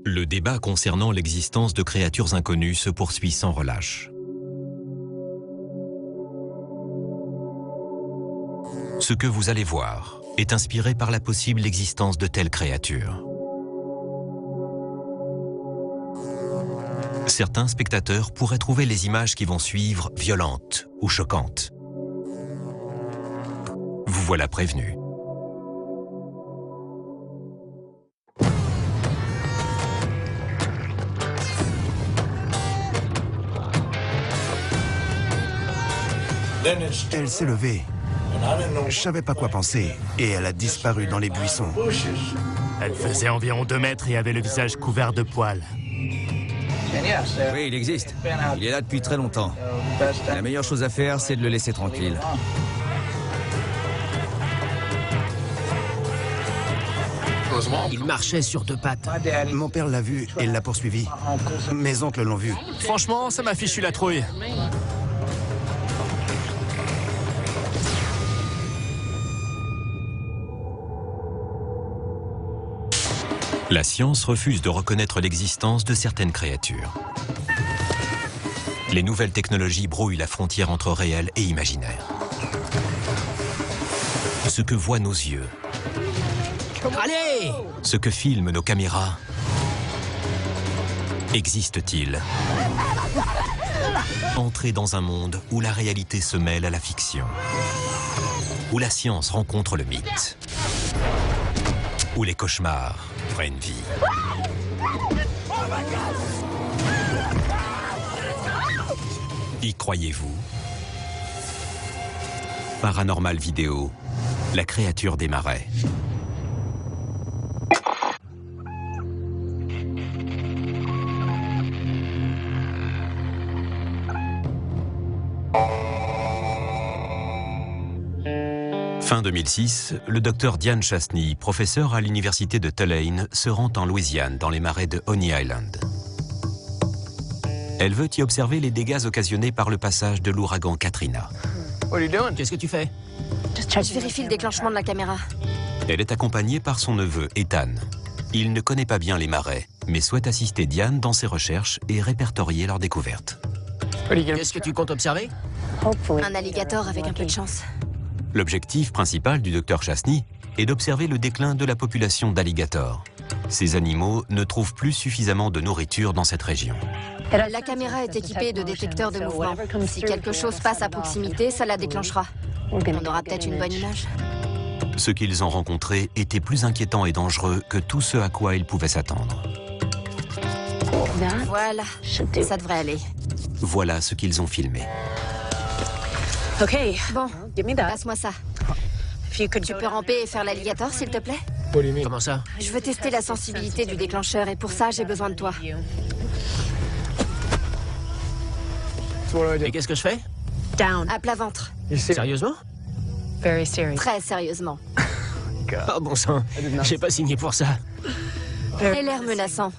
Le débat concernant l'existence de créatures inconnues se poursuit sans relâche. Ce que vous allez voir est inspiré par la possible existence de telles créatures. Certains spectateurs pourraient trouver les images qui vont suivre violentes ou choquantes. Vous voilà prévenu. Elle s'est levée. Je savais pas quoi penser et elle a disparu dans les buissons. Elle faisait environ 2 mètres et avait le visage couvert de poils. Oui, il existe. Il est là depuis très longtemps. La meilleure chose à faire, c'est de le laisser tranquille. Il marchait sur 2 pattes. Mon père l'a vu et l'a poursuivi. Mes oncles l'ont vu. Franchement, ça m'a fichu la trouille. La science refuse de reconnaître l'existence de certaines créatures. Les nouvelles technologies brouillent la frontière entre réel et imaginaire. Ce que voient nos yeux, Allez! ce que filment nos caméras, existe-t-il? Entrer dans un monde où la réalité se mêle à la fiction, où la science rencontre le mythe, où les cauchemars prennent vie. Y croyez-vous? Paranormal Vidéo, la créature des marais. Fin 2006, le docteur Diane Chastney, professeur à l'université de Tulane, se rend en Louisiane, dans les marais de Honey Island. Elle veut y observer les dégâts occasionnés par le passage de l'ouragan Katrina. Qu'est-ce que tu fais? Je vérifie le déclenchement de la caméra. Elle est accompagnée par son neveu, Ethan. Il ne connaît pas bien les marais, mais souhaite assister Diane dans ses recherches et répertorier leurs découvertes. Qu'est-ce que tu comptes observer? Un alligator avec un peu de chance. L'objectif principal du docteur Chastney est d'observer le déclin de la population d'alligators. Ces animaux ne trouvent plus suffisamment de nourriture dans cette région. La caméra est équipée de détecteurs de mouvement. Si quelque chose passe à proximité, ça la déclenchera. On aura peut-être une bonne image. Ce qu'ils ont rencontré était plus inquiétant et dangereux que tout ce à quoi ils pouvaient s'attendre. Voilà, ça devrait aller. Voilà ce qu'ils ont filmé. Bon, passe-moi ça. Tu peux ramper et faire l'alligator, s'il te plaît? Comment ça? Je veux tester la sensibilité du déclencheur et pour ça, j'ai besoin de toi. Et qu'est-ce que je fais? À plat ventre. Sérieusement? Très sérieusement. Oh bon sang, j'ai pas signé pour ça. Et l'air menaçant.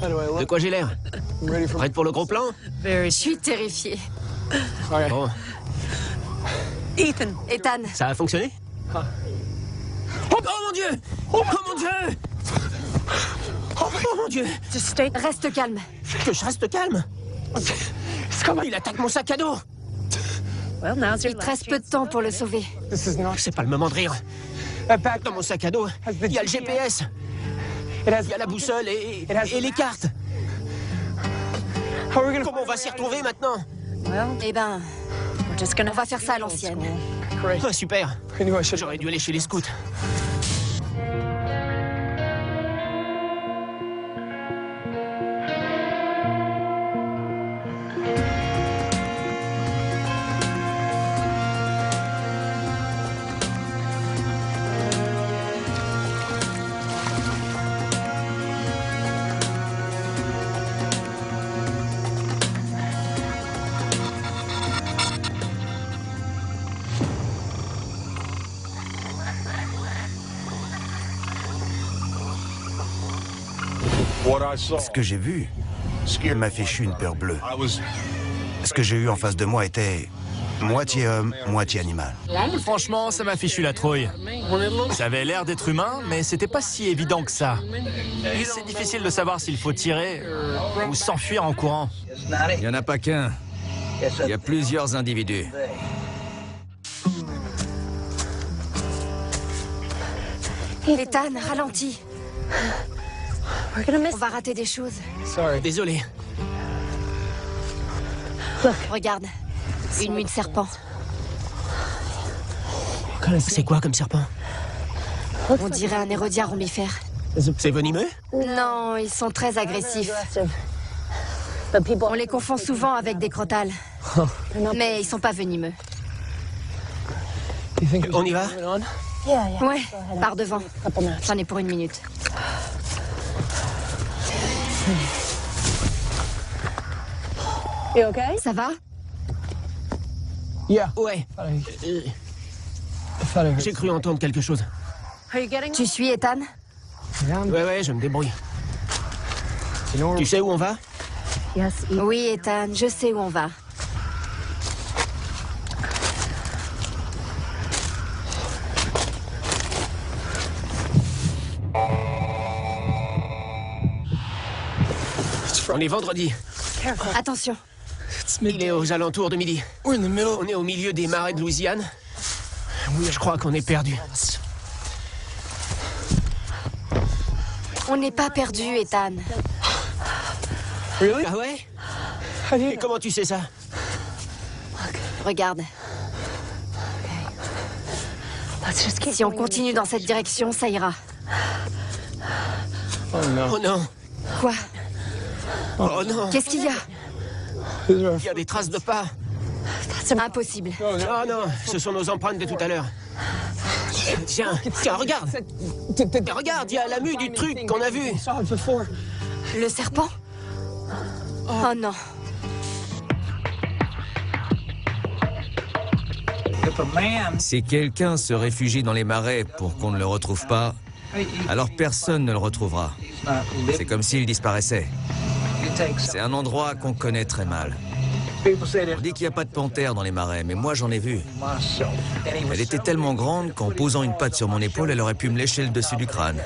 De quoi j'ai l'air? Prête pour le gros plan? Je suis terrifiée. Bon, Ethan, ça a fonctionné? Oh mon Dieu! Oh mon Dieu! Oh mon Dieu! reste calme. Que je reste calme? Il attaque mon sac à dos! Il te reste peu de temps pour le sauver. C'est pas le moment de rire. Dans mon sac à dos, il y a le GPS. Il y a la boussole et les cartes. Comment on va s'y retrouver maintenant? Eh ben, on va faire ça à l'ancienne. Ah, super. J'aurais dû aller chez les scouts. Ce que j'ai vu m'a fichu une peur bleue. Ce que j'ai eu en face de moi était Moitié homme, moitié animal. Franchement, ça m'a fichu la trouille. Ça avait l'air d'être humain, mais c'était pas si évident que ça. C'est difficile de savoir s'il faut tirer ou s'enfuir en courant. Il n'y en a pas qu'un. Il y a plusieurs individus. Ethan, ralentis. On va rater des choses. Désolé. Regarde, une mue de serpent. C'est quoi comme serpent? On dirait un hérodien romifère. C'est venimeux? Non, ils sont très agressifs. On les confond souvent avec des crotales. Mais ils sont pas venimeux. On y va? Ouais, par devant. J'en ai pour 1 minute. Ça va? Ouais. J'ai cru entendre quelque chose. Tu suis Ethan? Ouais, je me débrouille. Tu sais où on va? Oui, Ethan, je sais où on va. On est vendredi. Attention. Il est aux alentours de midi. On est au milieu des marais de Louisiane. Je crois qu'on est perdu. On n'est pas perdu, Ethan. Ah ouais? Et comment tu sais ça? Regarde. Si on continue dans cette direction, ça ira. Oh non. Quoi? Oh non. Qu'est-ce qu'il y a? Il y a des traces de pas. Impossible. Oh non, ce sont nos empreintes de tout à l'heure. Tiens, regarde. Regarde, il y a la mue du truc qu'on a vu. Le serpent? Oh non. Si quelqu'un se réfugie dans les marais pour qu'on ne le retrouve pas, alors personne ne le retrouvera. C'est comme s'il disparaissait. C'est un endroit qu'on connaît très mal. On dit qu'il n'y a pas de panthère dans les marais, mais moi j'en ai vu. Elle était tellement grande qu'en posant une patte sur mon épaule, elle aurait pu me lécher le dessus du crâne.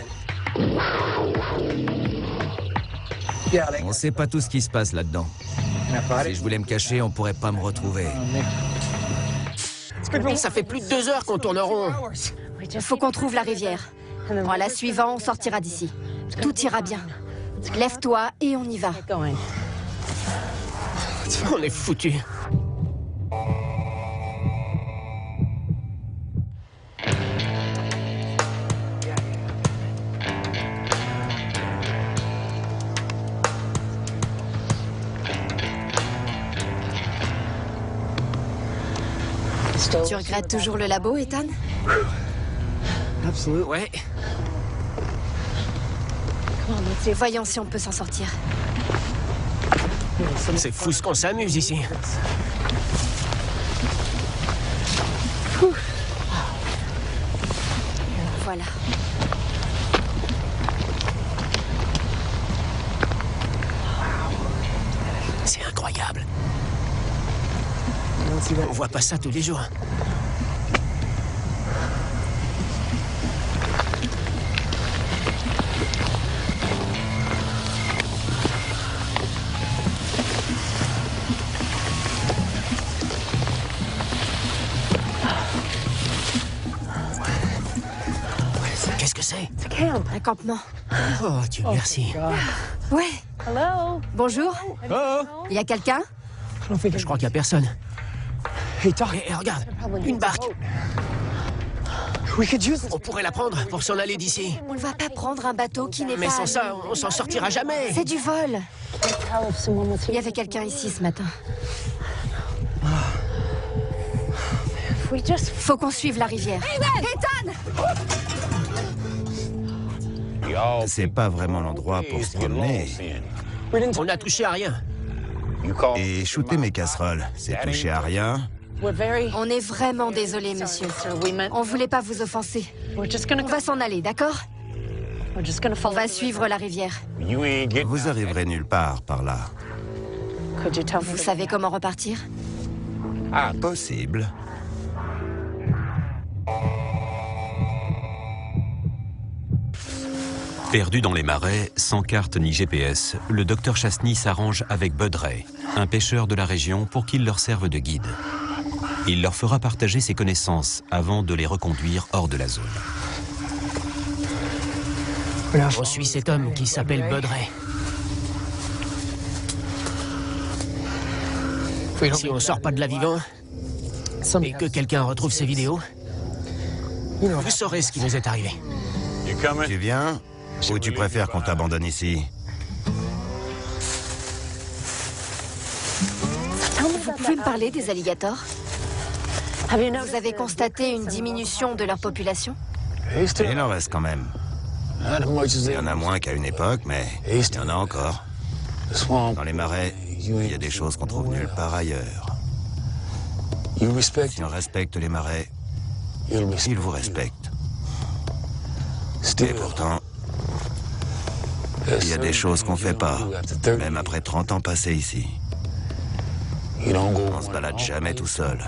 On ne sait pas tout ce qui se passe là-dedans. Si je voulais me cacher, on ne pourrait pas me retrouver. Ça fait plus de 2 heures qu'on tourne rond. Faut qu'on trouve la rivière. En la suivant, on sortira d'ici. Tout ira bien. Lève-toi et on y va. On est foutus. Tu regrettes toujours le labo, Ethan? Ouais. Voyons si on peut s'en sortir. C'est fou ce qu'on s'amuse ici. Voilà. C'est incroyable. On voit pas ça tous les jours. Qu'est-ce que c'est? Un campement. Oh, Dieu merci. Ouais. Bonjour. Oh, Il y a quelqu'un? je crois qu'il y a personne. Et regarde, une barque. On pourrait la prendre pour s'en aller d'ici. On ne va pas prendre un bateau qui n'est Mais pas... sans ça, on s'en sortira jamais. C'est du vol. Il y avait quelqu'un ici ce matin. Faut qu'on suive la rivière. Ethan! C'est pas vraiment l'endroit pour se promener. On n'a touché à rien. Et shooter mes casseroles, c'est toucher à rien. On est vraiment désolé, monsieur. On voulait pas vous offenser. On va s'en aller, d'accord? On va suivre la rivière. Vous arriverez nulle part par là. Vous savez comment repartir? Possible. Perdu dans les marais, sans carte ni GPS, le docteur Chastny s'arrange avec Bud Ray, un pêcheur de la région, pour qu'il leur serve de guide. Il leur fera partager ses connaissances avant de les reconduire hors de la zone. On suit cet homme qui s'appelle Bud Ray. Si on sort pas de là vivant, et que quelqu'un retrouve ces vidéos, vous saurez ce qui nous est arrivé. Tu viens ou tu préfères qu'on t'abandonne ici? Vous pouvez me parler des alligators? Vous avez constaté une diminution de leur population? Il en reste quand même. Il y en a moins qu'à une époque, mais il y en a encore. Dans les marais, il y a des choses qu'on trouve nulle part ailleurs. Si on respecte les marais, ils vous respectent. Et pourtant, il y a des choses qu'on fait pas, même après 30 ans passés ici. On se balade jamais tout seul.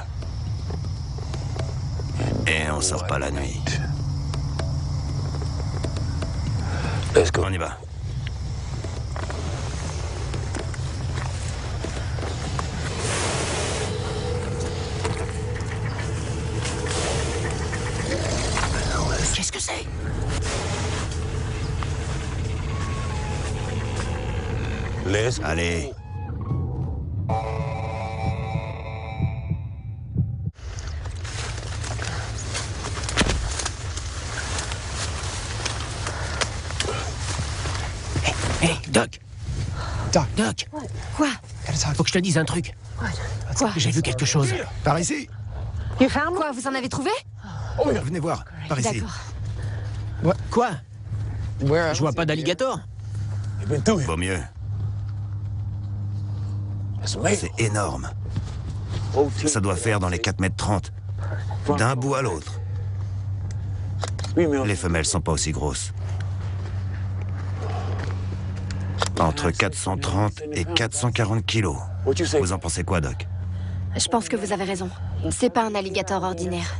Et on sort pas la nuit. On y va. Qu'est-ce que c'est? Allez. Hé, Doc. Doc. Quoi? Faut que je te dise un truc. Quoi? J'ai vu quelque chose. Par ici. Quoi, vous en avez trouvé? Venez voir. Par ici. D'accord. Quoi? Je vois pas d'alligator. Vaut mieux. C'est énorme. Ça doit faire dans les 4,30 m. D'un bout à l'autre. Les femelles sont pas aussi grosses. Entre 430 et 440 kilos. Vous en pensez quoi, Doc? Je pense que vous avez raison. C'est pas un alligator ordinaire.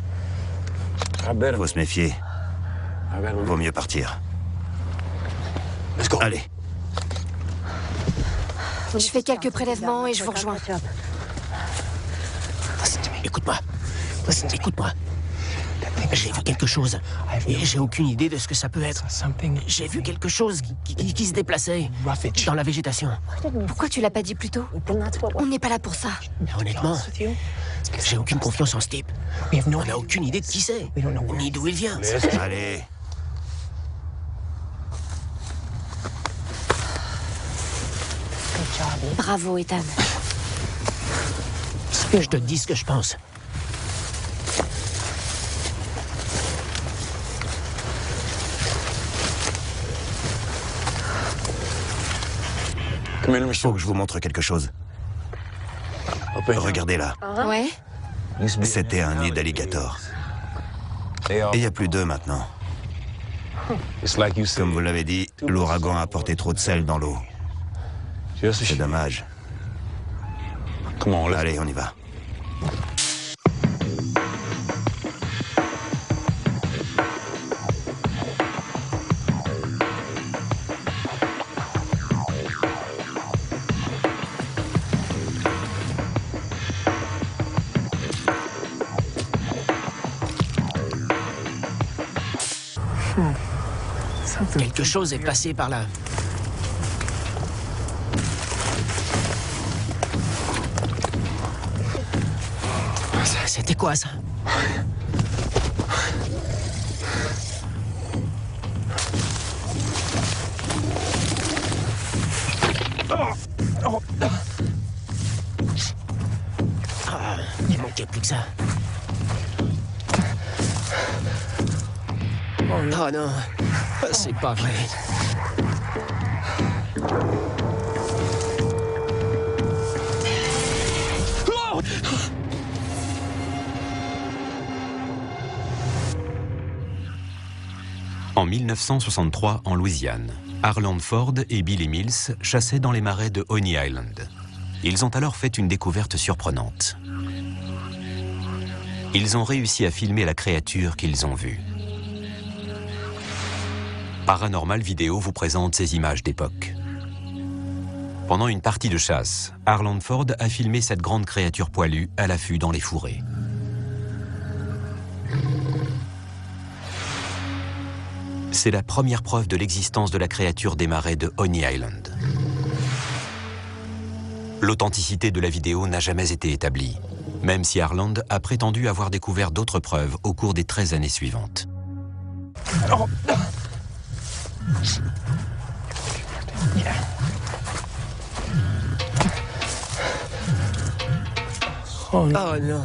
Faut se méfier. Vaut mieux partir. Allez. Je fais quelques prélèvements et je vous rejoins. Écoute-moi. Écoute-moi. J'ai vu quelque chose. Et j'ai aucune idée de ce que ça peut être. J'ai vu quelque chose qui se déplaçait dans la végétation. Pourquoi tu l'as pas dit plus tôt? On n'est pas là pour ça. Honnêtement, j'ai aucune confiance en ce type. On n'a aucune idée de qui c'est, ni d'où il vient. Allez. Bravo, Ethan. Je te dis ce que je pense. Faut que je vous montre quelque chose. Regardez là. Ouais? C'était un nid d'alligator. Et il n'y a plus d'eux maintenant. Comme vous l'avez dit, l'ouragan a apporté trop de sel dans l'eau. C'est dommage. Allez, on y va. Quelque chose est passé par là. C'était quoi ça? Il manquait plus que ça. Oh non, c'est pas vrai. En 1963, en Louisiane, Harland Ford et Billy Mills chassaient dans les marais de Honey Island. Ils ont alors fait une découverte surprenante. Ils ont réussi à filmer la créature qu'ils ont vue. Paranormal Vidéo vous présente ces images d'époque. Pendant une partie de chasse, Harland Ford a filmé cette grande créature poilue à l'affût dans les fourrés. C'est la première preuve de l'existence de la créature des marais de Honey Island. L'authenticité de la vidéo n'a jamais été établie, même si Harland a prétendu avoir découvert d'autres preuves au cours des 13 années suivantes. Oh non.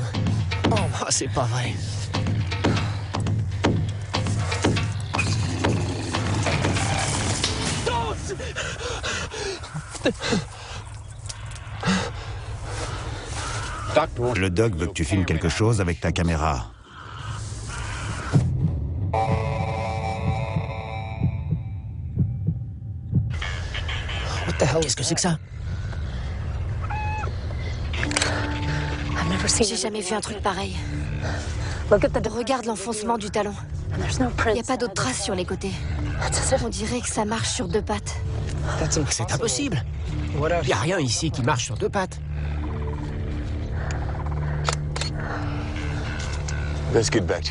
Oh, c'est pas vrai. Le doc veut que tu filmes quelque chose avec ta caméra. Qu'est-ce que c'est que ça? J'ai jamais vu un truc pareil. Regarde l'enfoncement du talon. Il n'y a pas d'autres traces sur les côtés. On dirait que ça marche sur deux pattes. C'est impossible. Il n'y a rien ici qui marche sur deux pattes.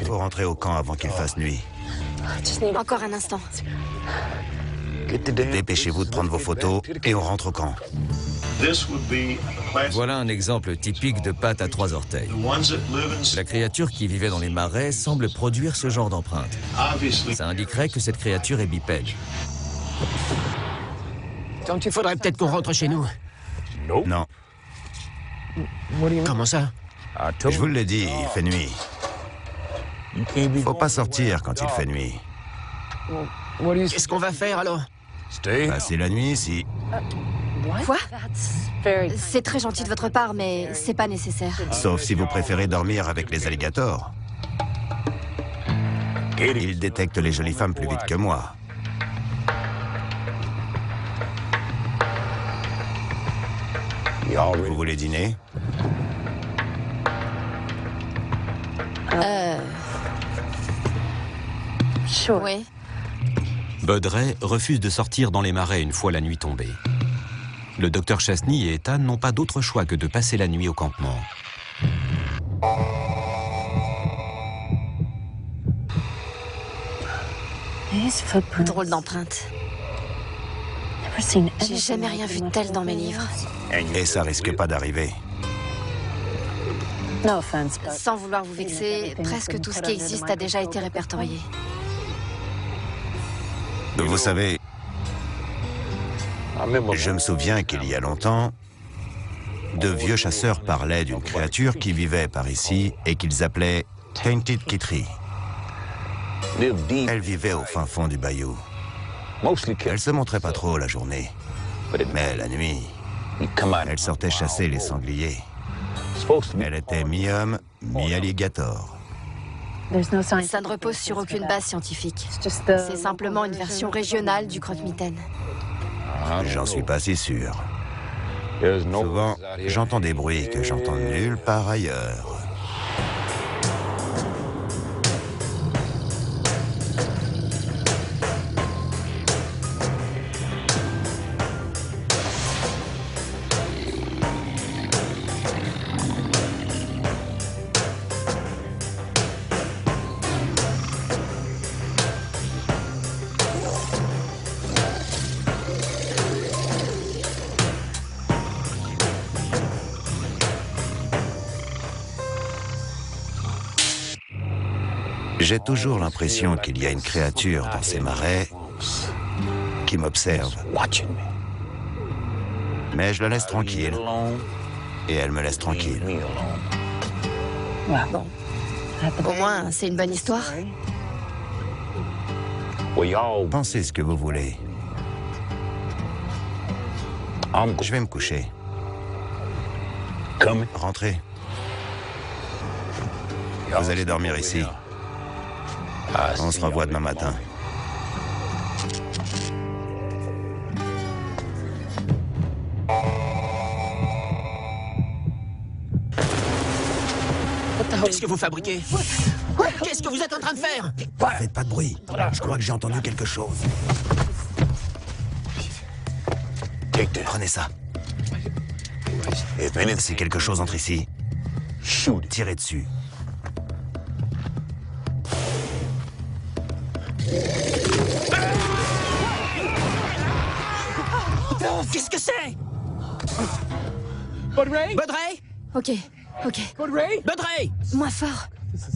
Faut rentrer au camp avant qu'il fasse nuit. Encore un instant. Dépêchez-vous de prendre vos photos et on rentre au camp. Voilà un exemple typique de pattes à 3 orteils. La créature qui vivait dans les marais semble produire ce genre d'empreinte. Ça indiquerait que cette créature est bipède. Il faudrait peut-être qu'on rentre chez nous. Non, Comment ça? je vous l'ai dit, il fait nuit. Faut pas sortir quand il fait nuit. Qu'est-ce qu'on va faire alors? Passer la nuit ici. Quoi? C'est très gentil de votre part, mais c'est pas nécessaire. Sauf si vous préférez dormir avec les alligators. Ils détectent les jolies femmes plus vite que moi. Vous voulez dîner? Oui. Budray refuse de sortir dans les marais une fois la nuit tombée. Le docteur Chasney et Ethan n'ont pas d'autre choix que de passer la nuit au campement. Drôle d'empreinte. J'ai jamais rien vu de tel dans mes livres. Et ça risque pas d'arriver. Sans vouloir vous vexer, presque tout ce qui existe a déjà été répertorié. Vous savez, je me souviens qu'il y a longtemps, de vieux chasseurs parlaient d'une créature qui vivait par ici et qu'ils appelaient Tainted Kitty. Elle vivait au fin fond du bayou. Elle se montrait pas trop la journée, mais la nuit, elle sortait chasser les sangliers. Elle était mi-homme, mi-alligator. Ça ne repose sur aucune base scientifique. C'est simplement une version régionale du croque-mitaine. J'en suis pas si sûr. Souvent, j'entends des bruits que j'entends nulle part ailleurs. J'ai toujours l'impression qu'il y a une créature dans ces marais qui m'observe. Mais je la laisse tranquille. Et elle me laisse tranquille. Bon. Au moins, c'est une bonne histoire. Pensez ce que vous voulez. Je vais me coucher. Rentrez. Vous allez dormir ici. On se revoit demain matin. Qu'est-ce que vous fabriquez? Qu'est-ce que vous êtes en train de faire? Faites pas de bruit. Je crois que j'ai entendu quelque chose. Prenez ça. Si quelque chose entre ici, tirez dessus. Qu'est-ce que c'est? Baudrey? Ok, ok. Baudrey? Moins fort.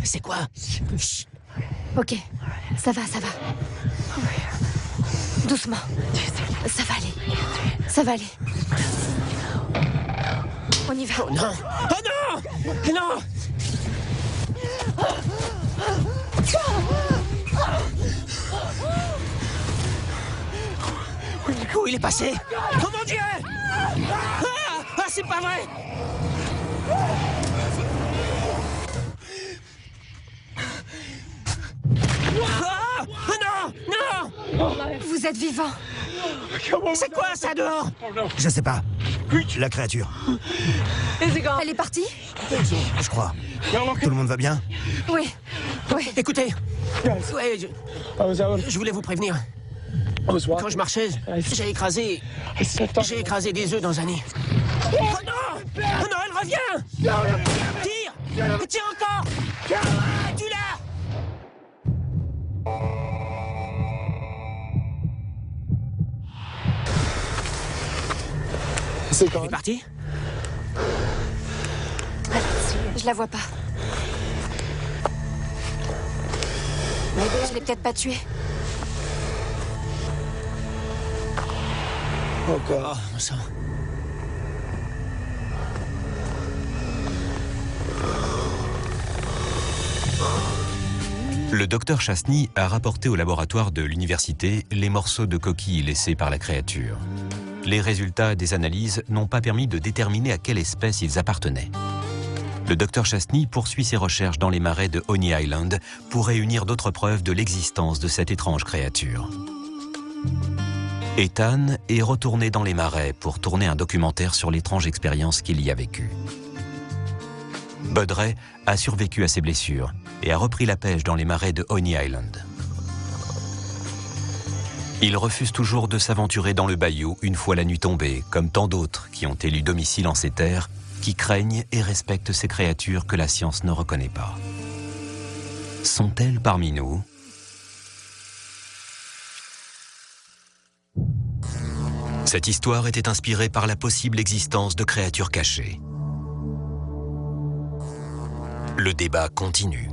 C'est quoi? Chut. Ok, ça va, ça va. Doucement. Ça va aller. Ça va aller. On y va. Oh non! Oh non! Non! Où il est passé? Oh mon Dieu! Ah, c'est pas vrai! Ah! Non! Non! Vous êtes vivant. C'est quoi ça dehors? Je sais pas. La créature, Elle est partie? je crois. Tout le monde va bien? Oui. Oui. Écoutez, ouais, je voulais vous prévenir. Quand je marchais, j'ai écrasé des œufs dans un nid. Oh non! Oh non, elle revient! Tire! Tire encore! Tu l'as! Elle est partie? Je la vois pas. Je l'ai peut-être pas tuée. Oh, mon sang. Le docteur Chasny a rapporté au laboratoire de l'université les morceaux de coquilles laissés par la créature. Les résultats des analyses n'ont pas permis de déterminer à quelle espèce ils appartenaient. Le docteur Chasny poursuit ses recherches dans les marais de Honey Island pour réunir d'autres preuves de l'existence de cette étrange créature. Ethan est retourné dans les marais pour tourner un documentaire sur l'étrange expérience qu'il y a vécue. Baudrey a survécu à ses blessures et a repris la pêche dans les marais de Honey Island. Il refuse toujours de s'aventurer dans le bayou une fois la nuit tombée, comme tant d'autres qui ont élu domicile en ces terres, qui craignent et respectent ces créatures que la science ne reconnaît pas. Sont-elles parmi nous ? Cette histoire était inspirée par la possible existence de créatures cachées. Le débat continue.